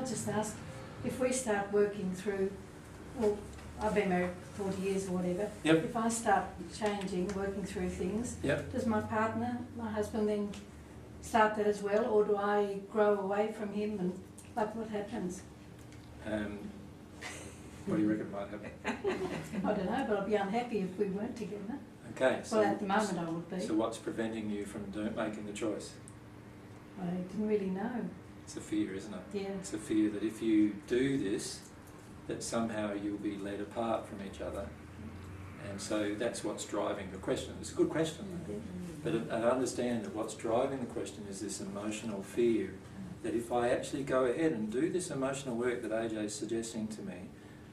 just ask, if we start working through, well, I've been married 40 years or whatever, Yep. if I start changing, working through things, Yep. does my partner, my husband, then start that as well, or do I grow away from him, and like what happens? What do you reckon might happen? I don't know, but I'd be unhappy if we weren't together. Okay, so, Well, at the moment I would be. so what's preventing you from making the choice? I didn't really know. It's a fear, isn't it? Yeah. It's a fear that if you do this, that somehow you'll be led apart from each other. And so that's what's driving the question. It's a good question, though. But I understand that what's driving the question is this emotional fear that if I actually go ahead and do this emotional work that AJ is suggesting to me,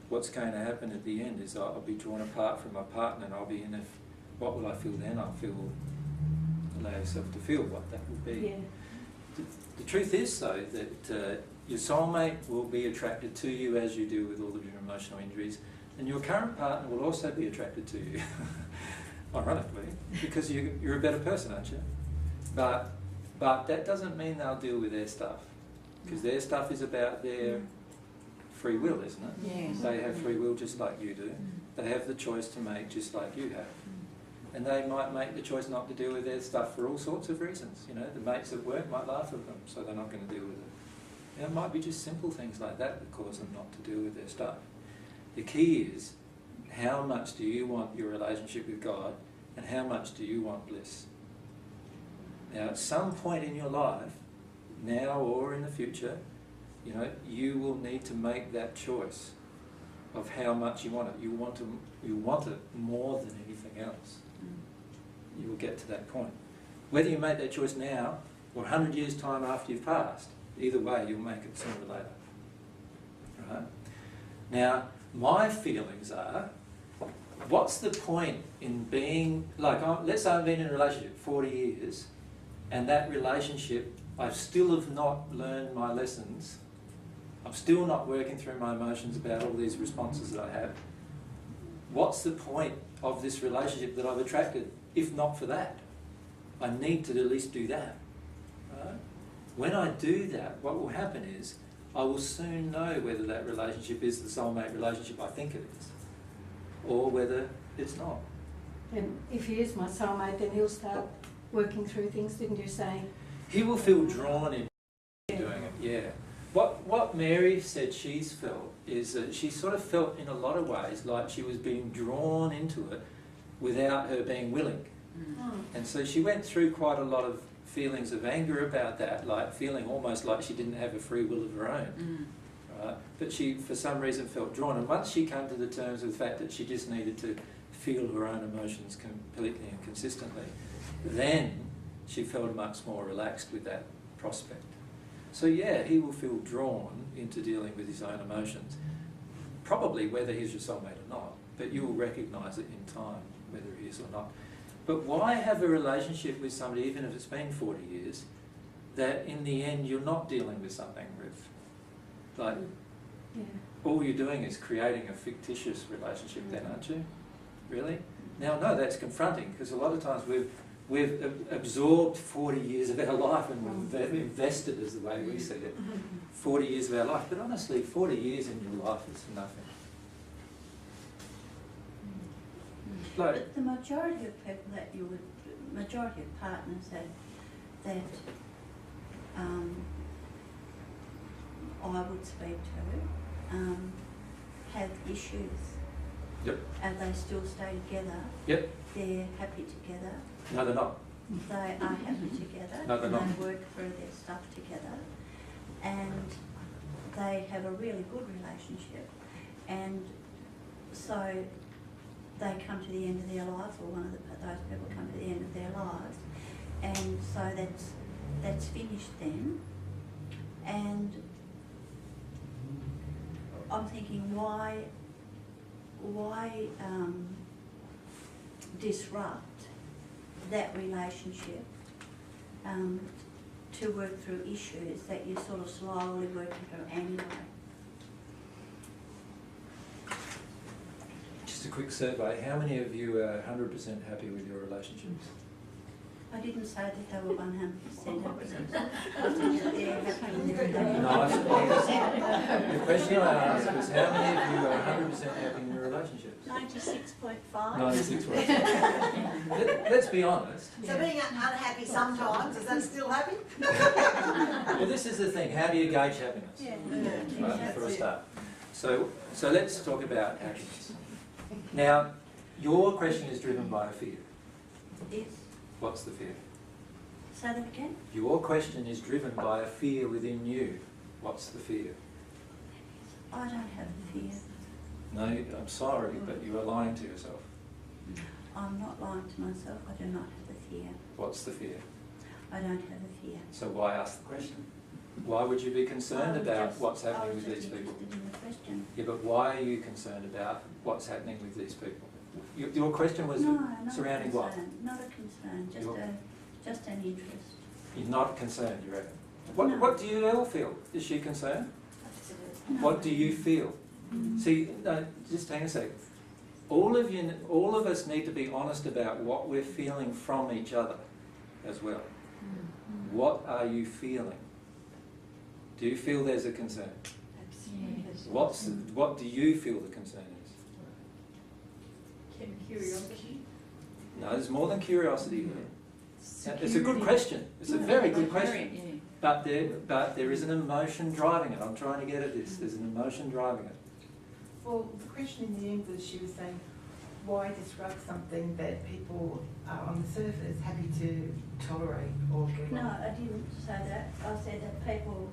what's going to happen at the end is I'll be drawn apart from my partner, and I'll be in what will I feel then? I'll feel, allow yourself to feel what that would be. Yeah. The truth is, though, that your soulmate will be attracted to you as you do with all of your emotional injuries, and your current partner will also be attracted to you, ironically, because you're a better person, aren't you? But that doesn't mean they'll deal with their stuff, because their stuff is about their free will, isn't it? Yes. They have free will just like you do. They have the choice to make just like you have. And they might make the choice not to deal with their stuff for all sorts of reasons. You know, the mates at work might laugh at them, so they're not going to deal with it. You know, it might be just simple things like that that cause them not to deal with their stuff. The key is, how much do you want your relationship with God, and how much do you want bliss? Now, at some point in your life, now or in the future, you know, you will need to make that choice of how much you want it. You want it more than anything else. You will get to that point. Whether you make that choice now or 100 years' time after you've passed, either way you'll make it sooner or later. Right? Now, my feelings are, what's the point in being, like, let's say I've been in a relationship 40 years, and that relationship, I still have not learned my lessons. I'm still not working through my emotions about all these responses that I have. What's the point of this relationship that I've attracted, if not for that? I need to at least do that. Right? When I do that, what will happen is I will soon know whether that relationship is the soulmate relationship I think it is, or whether it's not. And if he is my soulmate, then he'll start working through things, didn't you say? He will feel drawn into doing it, yeah. What Mary said she's felt is that she sort of felt in a lot of ways like she was being drawn into it without her being willing. And so she went through quite a lot of feelings of anger about that, like feeling almost like she didn't have a free will of her own. Right? But she, for some reason, felt drawn. And once she came to the terms with the fact that she just needed to feel her own emotions completely and consistently, then she felt much more relaxed with that prospect. So yeah, he will feel drawn into dealing with his own emotions, probably whether he's your soulmate or not, but you will recognise it in time, whether he is or not. But why have a relationship with somebody, even if it's been 40 years, that in the end you're not dealing with something with? Like, all you're doing is creating a fictitious relationship then, aren't you? Really? Now, no, that's confronting, because a lot of times we've absorbed 40 years of our life, and we've invested, is the way we see it, 40 years of our life. But honestly, 40 years in your life is nothing. Like, But the majority of people that you would, majority of partners that I would speak to have issues. Yep. And they still stay together. Yep. They're happy together. No, they're not. They are happy together. No, they're and not. they work through their stuff together. And they have a really good relationship. And so they come to the end of their lives, or one of those people come to the end of their lives. And so that's finished then. And I'm thinking, why disrupt that relationship to work through issues that you're sort of slowly working through anyway? Just a quick survey. How many of you are 100% happy with your relationships? I didn't say that they were 100% happy. I said that they're happy with their Nice. relationship. The question I asked was how many of you are 100% happy in your relationships? 96.5. 96 words. Let's be honest. So being unhappy sometimes, is that still happy? Well, this is the thing. How do you gauge happiness? Yeah. Right, for a start. So let's talk about happiness. Now, your question is driven by a fear. Yes. What's the fear? Say that again. Your question is driven by a fear within you. What's the fear? I don't have a fear. No, I'm sorry, but you are lying to yourself. I'm not lying to myself. I do not have a fear. What's the fear? I don't have a fear. So why ask the question? Why would you be concerned about what's happening with these people? In the question. Yeah, but why are you concerned about what's happening with these people? Your question was No, not surrounding a what? concern. Not a concern. Just an interest. You're not concerned, you reckon? No. What do you all feel? Is she concerned? No. What do you feel? See, no, just hang a second. All of us need to be honest about what we're feeling from each other as well. What are you feeling? Do you feel there's a concern? What do you feel the concern is? Curiosity. No, there's more than curiosity here. It's a good question. It's a very good question. But there is an emotion driving it. I'm trying to get at this. There's an emotion driving it. Well, the question in the end was, she was saying, why disrupt something that people are on the surface happy to tolerate or get No, on? I didn't say that. I said that people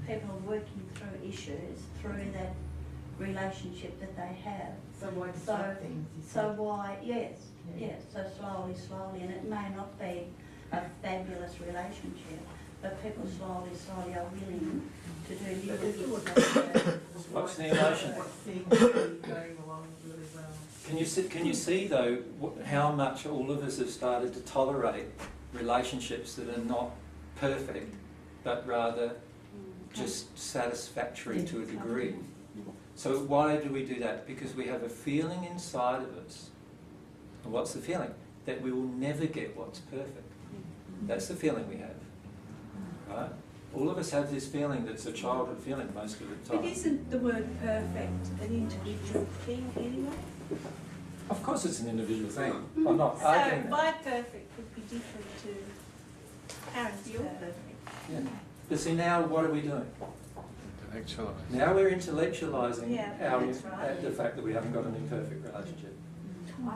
are working through issues through that relationship that they have. So why disrupt things? You So said? why? Yes, Yeah. yes. So slowly, and it may not be a fabulous relationship, but people slowly are willing to do But little this bits. was What's the emotion? what seems to be going along really well. Can you see though how much all of us have started to tolerate relationships that are not perfect, but rather just satisfactory to a degree? So why do we do that? Because we have a feeling inside of us. And what's the feeling? That we will never get what's perfect. That's the feeling we have. Right? All of us have this feeling that's a childhood feeling most of the But time. isn't the word perfect an individual thing anyway? Of course it's an individual thing. I'm not So arguing that. my perfect would be different to Karen's perfect. Yeah. But see, now what are we doing? Intellectualise. Now we're intellectualising Yeah, that's right. the fact that we haven't got an imperfect relationship. I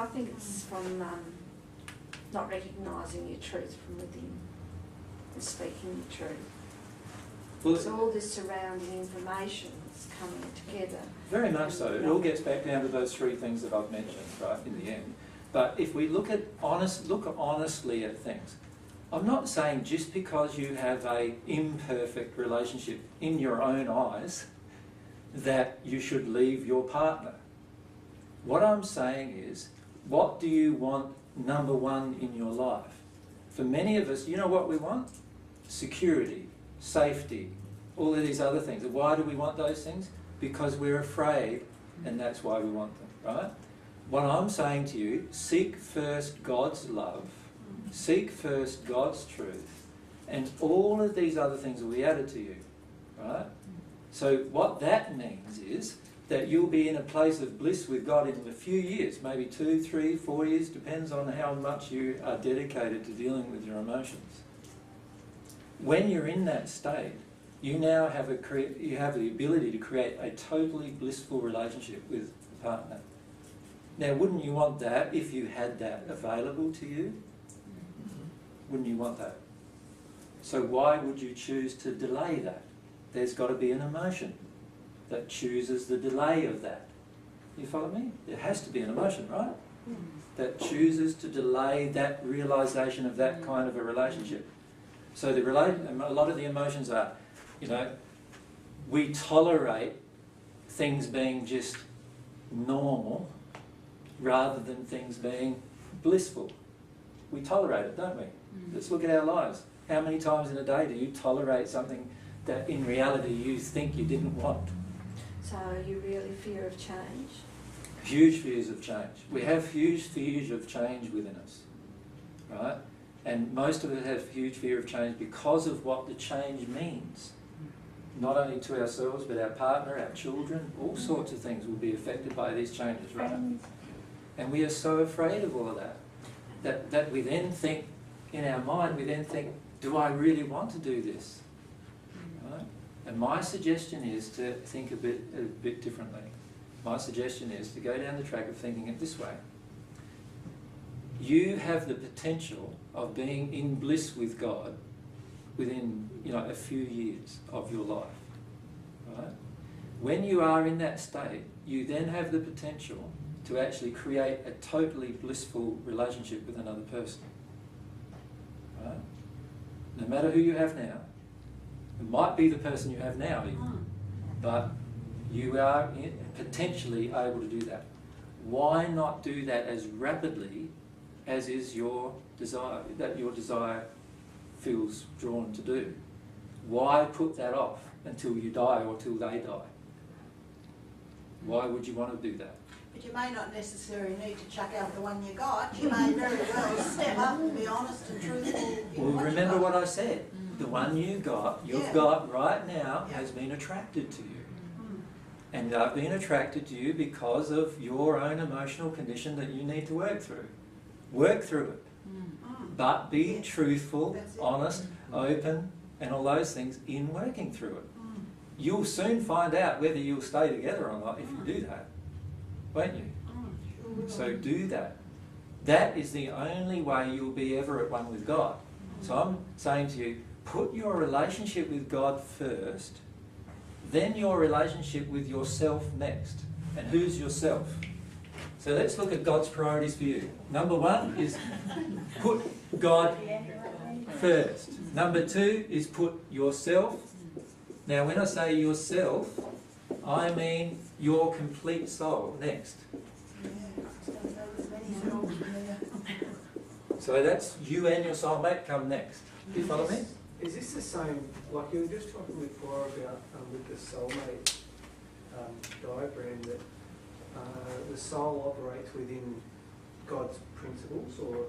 think it's from not recognising your truth from within and speaking your truth. Well, So all this surrounding information is coming together. very much so. It all gets back down to those three things that I've mentioned, right, in the end. But if we look honestly at things, I'm not saying just because you have a imperfect relationship in your own eyes that you should leave your partner. What I'm saying is, what do you want number one in your life? For many of us, you know what we want? Security, safety, all of these other things. And why do we want those things? Because we're afraid, and that's why we want them, right? What I'm saying to you, seek first God's love, seek first God's truth, and all of these other things will be added to you, right? So what that means is that you'll be in a place of bliss with God in a few years, maybe 2, 3, 4 years, depends on how much you are dedicated to dealing with your emotions. When you're in that state, you now have you have the ability to create a totally blissful relationship with a partner. Now, wouldn't you want that if you had that available to you? Wouldn't you want that? So why would you choose to delay that? There's got to be an emotion that chooses the delay of that. You follow me? There has to be an emotion, right? That chooses to delay that realisation of that kind of a relationship. So a lot of the emotions are, we tolerate things being just normal rather than things being blissful. We tolerate it, don't we? Let's look at our lives. How many times in a day do you tolerate something that in reality you think you didn't want? So are you really fear of change? Huge fears of change. We have huge fears of change within us, right? And most of us have huge fear of change because of what the change means. not only to ourselves, but our partner, our children, all sorts of things will be affected by these changes, right? And we are so afraid of all of that we then think, in our mind, we then think, do I really want to do this? Right? And my suggestion is to think a bit differently. My suggestion is to go down the track of thinking it this way. You have the potential of being in bliss with God within, a few years of your life. Right? When you are in that state, you then have the potential to actually create a totally blissful relationship with another person. Right? No matter who you have now, it might be the person you have now even, but you are potentially able to do that. Why not do that as rapidly as is your desire, that your desire feels drawn to do? Why put that off until you die or till they die? Why would you want to do that? But you may not necessarily need to chuck out the one you got. You may very well step up and be honest and truthful. Well, remember what I said. The one you've got right now has been attracted to you. And they've been attracted to you because of your own emotional condition that you need to work through. Work through it. But be truthful, honest, open, and all those things in working through it. You'll soon find out whether you'll stay together or not if you do that, won't you? So do that. That is the only way you'll be ever at one with God. So I'm saying to you, put your relationship with God first, then your relationship with yourself next. And who's yourself? So let's look at God's priorities for you. Number one is put God first. Number two is put yourself. Now when I say yourself, I mean your complete soul next. So that's you and your soulmate come next. Do you follow me? Is this the same, like you were just talking before about with the soulmate diagram, that the soul operates within God's principles, or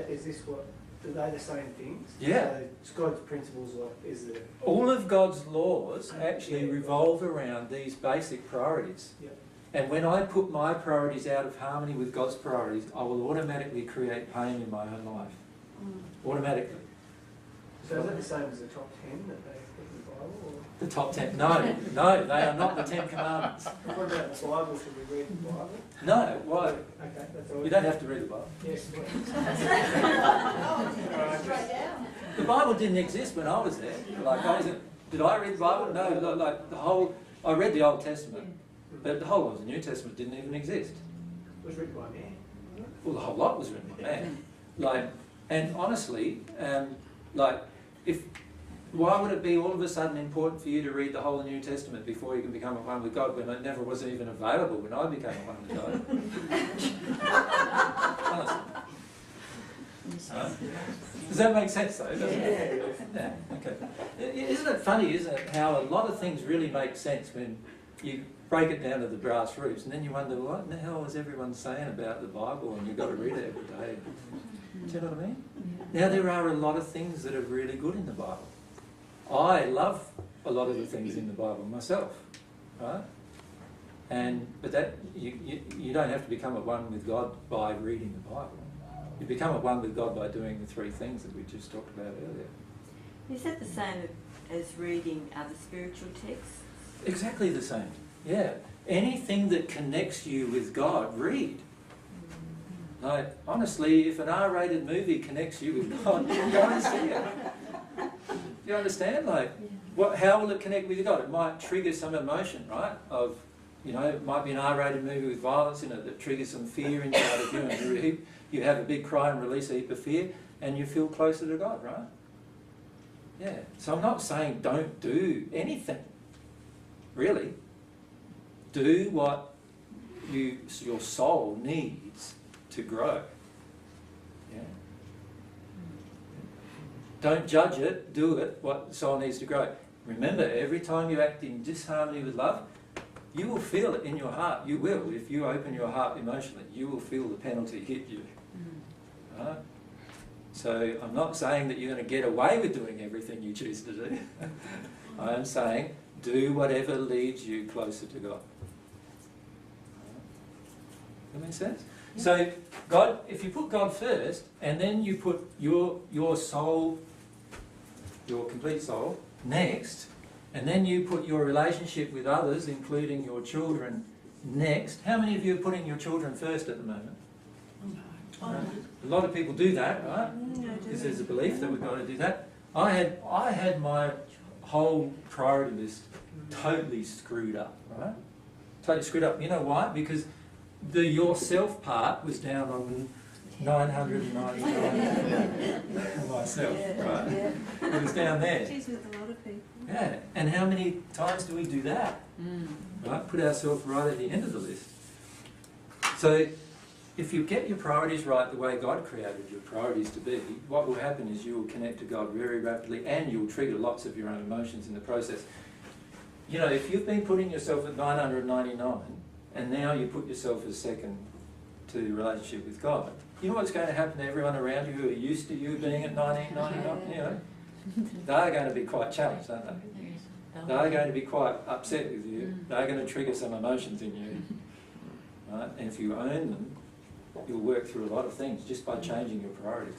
is this what, are they the same things? Yeah. So it's God's principles, like, is the... All of God's laws actually revolve around these basic priorities. Yeah. And when I put my priorities out of harmony with God's priorities, I will automatically create pain in my own life. Automatically. So is that the same as the top 10 that they put in the Bible? Or? The top 10? No, they are not the 10 Commandments. What about the Bible? Should we read the Bible? No, why? Okay, that's all. You don't have to read the Bible. Yes. The Bible didn't exist when I was there. Did I read the Bible? No, like the whole... I read the Old Testament, but the whole of the New Testament didn't even exist. It was written by man. Well, the whole lot was written by man. And honestly, why would it be all of a sudden important for you to read the whole New Testament before you can become at one with God, when it never was even available when I became at one with God? Honestly. Does that make sense though? Doesn't it? Yeah. Okay. Isn't it funny, isn't it, how a lot of things really make sense when you break it down to the brass roots, and then you wonder, what in the hell is everyone saying about the Bible, and you've got to read it every day. Do you know what I mean? Now there are a lot of things that are really good in the Bible. I love a lot of the things in the Bible myself, right? But that you don't have to become at one with God by reading the Bible. You become at one with God by doing the three things that we just talked about earlier. Is that the same as reading other spiritual texts? Exactly the same. Yeah. Anything that connects you with God, read. Like, honestly, if an R-rated movie connects you with God, then go and see it. You understand? How will it connect with God? It might trigger some emotion, right? It might be an R-rated movie with violence in it that triggers some fear inside of you, and you have a big cry and release a heap of fear, and you feel closer to God, right? Yeah. So I'm not saying don't do anything, really. Do what your soul needs to grow. Yeah. Don't judge it, do it, what the soul needs to grow. Remember, every time you act in disharmony with love, you will feel it in your heart. You will. If you open your heart emotionally, you will feel the penalty hit you. Right? So I'm not saying that you're going to get away with doing everything you choose to do. I am saying, do whatever leads you closer to God. That makes sense? Yeah. So, God, if you put God first, and then you put your soul, your complete soul, next, and then you put your relationship with others, including your children, next. How many of you are putting your children first at the moment? No. A lot of people do that, right? Because there's a belief that we've got to do that. I had my whole priority list totally screwed up, right? Totally screwed up. You know why? Because the yourself part was down on 999 myself, right? It was down there. It is with a lot of people. Yeah, and how many times do we do that? Right? Put ourselves right at the end of the list. So, if you get your priorities right the way God created your priorities to be, what will happen is you will connect to God very rapidly and you'll trigger lots of your own emotions in the process. You know, if you've been putting yourself at 999 and now you put yourself as second to the relationship with God, you know what's going to happen to everyone around you who are used to you being at 1999? You know, they're going to be quite challenged, aren't they? They're going to be quite upset with you. They're going to trigger some emotions in you. Right? And if you own them, you'll work through a lot of things just by changing your priorities.